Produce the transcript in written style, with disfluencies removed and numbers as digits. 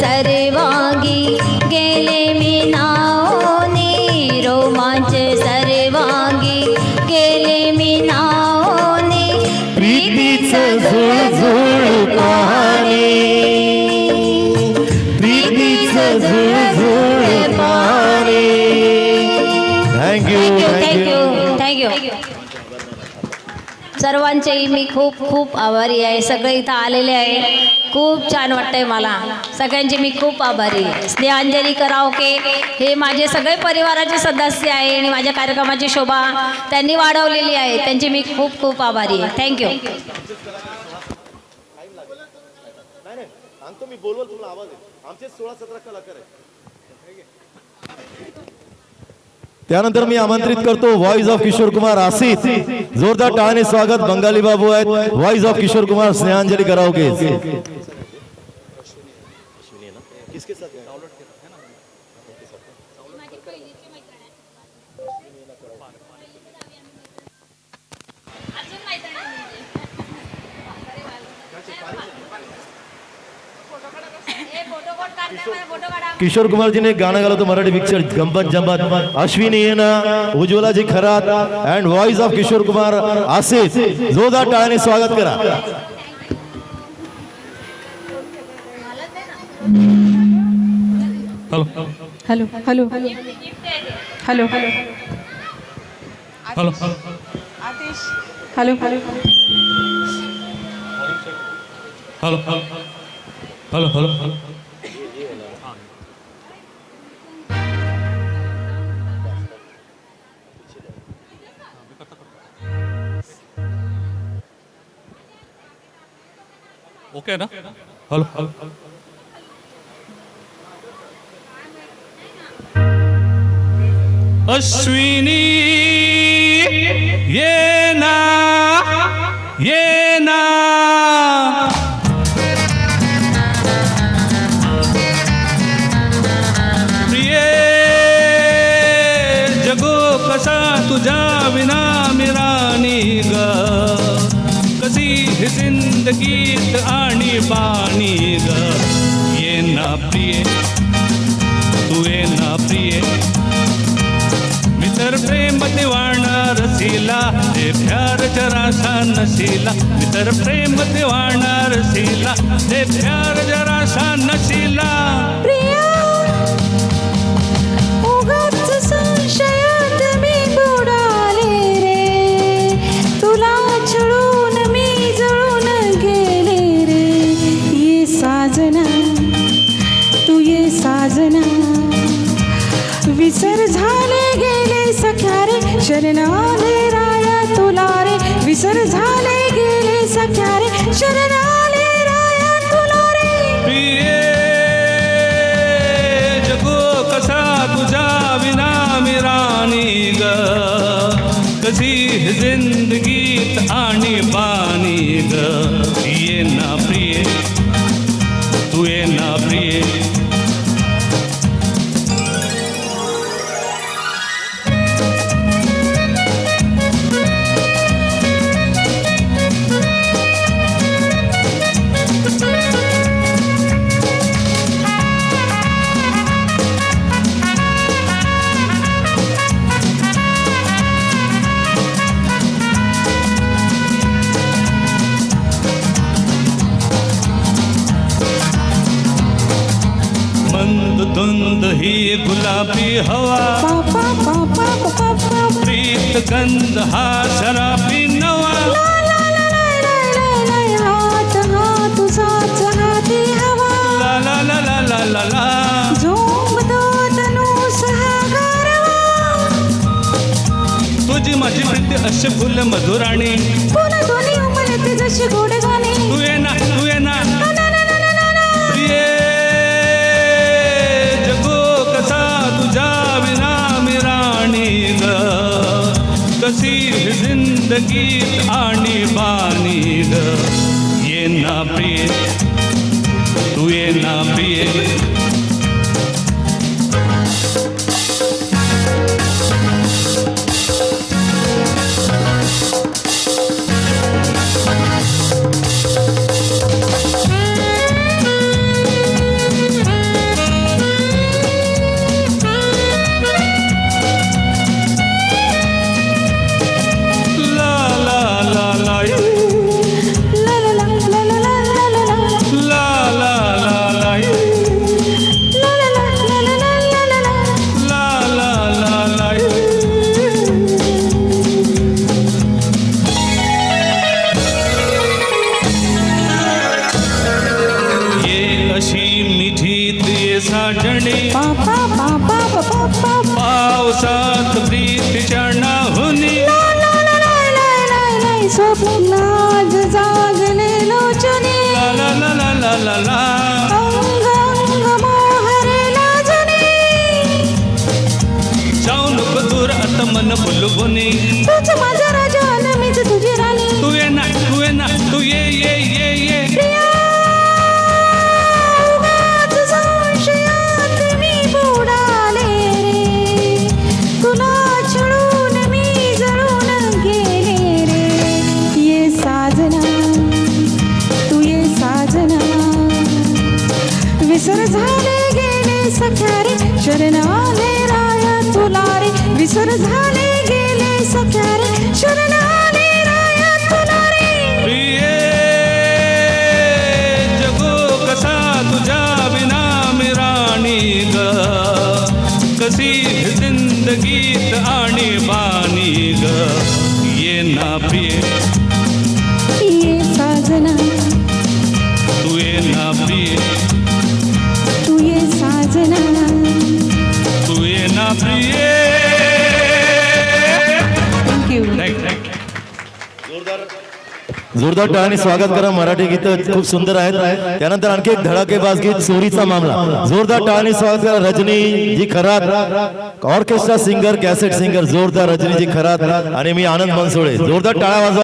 सर्वांगी गेले मी नावनी रोमांच सर्वांगी गेले मी नावनी प्रीतीचं झुळझुळ पाहणे प्रीतीचं झुळझुळ पाहणे थँक्यू थँक्यू सर्वांचेही मी खूप खूप आभारी आहे. सगळे इथं आलेले आहे. खूप छान वाटतंय मला. सगळ्यांचे मी खूप आभारी आहे. स्नेहांजली कराओके हे माझे सगळे परिवाराचे सदस्य आहे आणि माझ्या कार्यक्रमाची शोभा त्यांनी वाढवलेली आहे. त्यांची मी खूप खूप आभारी आहे. थँक्यू. मी बोलवल तुला आवाज आहे. आमचे 16-17 कलाकार आहेत. त्यानंतर मी आमंत्रित करतो व्हॉइस ऑफ किशोर कुमार आसिफ. जोरदार टाळ्याने स्वागत. बंगाली बाबू आहेत. Voice of Kishore Kumar Snehanjali karaoke. Kishore Kumar ji ने गाना गाला तो मराठी पिक्चर गंमत जम्मत. अश्विनी है ना, Ujjwala ji Kharat and voice of Kishore Kumar Asif. जोरदार टाळ्याने स्वागत करा. Hello hello hello hello hello Atish hello hello hello hello hello hello okay ना. हेलो हेलो अश्विनी ये ना प्रिय जगो कसा तुझा विना मिरानी ग कशी ही जिंदगीत आणि बाणी ग. ये ना प्रिय तू ये ना प्रिय मित्र प्रेम दिवाणा रसीला जे प्यार जरासा नशीला. मित्र प्रेम दिवाणा रसीला जे प्यार जरासा नशीला. प्रिया उगाच संशयात मी बुडाले रे. तुला छळून मी जळून गेले रे. ये साजना तू ये साजना विसर झाले गेले सख्या रे. शरणाले राया तुला रे. विसर झाले गेले सख्या रे. शरणाले राया तुला रे. प्रिय जगो कसा तुझा विना मिरानी ग कशी जिंदगीत आणि बानी ग. ये ना प्रिय तू ये ना प्रिय धुंद ही गुलाबी हवा पापा पापा पापा प्रीत गंध हा शराबी नवा. हात हा तुझाच हाती हवा. ला ला ला ला ला ला ला झोंबतो तनू सहा गारवा. तुझी माझी प्रीती अशी फुल मधुराणी. पुन्हा दोन्ही उमलते जशी गोड गाणी. तू ये ना प्रिय जगो कसा तुझा विना मिराणी ग कशी जिंदगीत आणि बानी ग. ये ना प्रिय तू ये ना प्रिय साजणी पापा पापा पापा पावसात प्रीतीच्या नाहुनी स्वप्नात जागले लोचने ला ला ला ला ला ला ला अंग अंग मोहरे लाजने जाऊ नको दूर आता मन बुलबुनी तूच माझा राजा आणि मीच तुझी राणी तू ये ना तू ये ना तू ये ये ये ये प्रिया उगाच संशयात मी बुडाले रे तुला छळून मी जळून गेले रे ये साजना तू ये साजना विसर झाले गेले सख्या रे शरण आले राया तुला रे विसर झाले गेले सख्या रे शरण आले राया तुला रे प्रिये जगो कसा तुझ्या विना मी राणी ग कशी जिंदगीत आणि बाणी ग ये ना प्रिये ये साजना तू ये ना प्रिये तू ये साजना तू ये ना प्रिये थँक्यू थँक्यू जोरदार टाळ्याने स्वागत करा. मराठी गीतं खूप सुंदर आहेत. त्यानंतर आणखी एक धडाकेबाज गीत चोरीचा मामला. जोरदार टाळ्याने स्वागत करा Rajni ji Kharat orchestra singer cassette singer जोरदार रजनी जी खरात आणि मी आनंद मनसोळे. जोरदार टाळ्या वाजवा.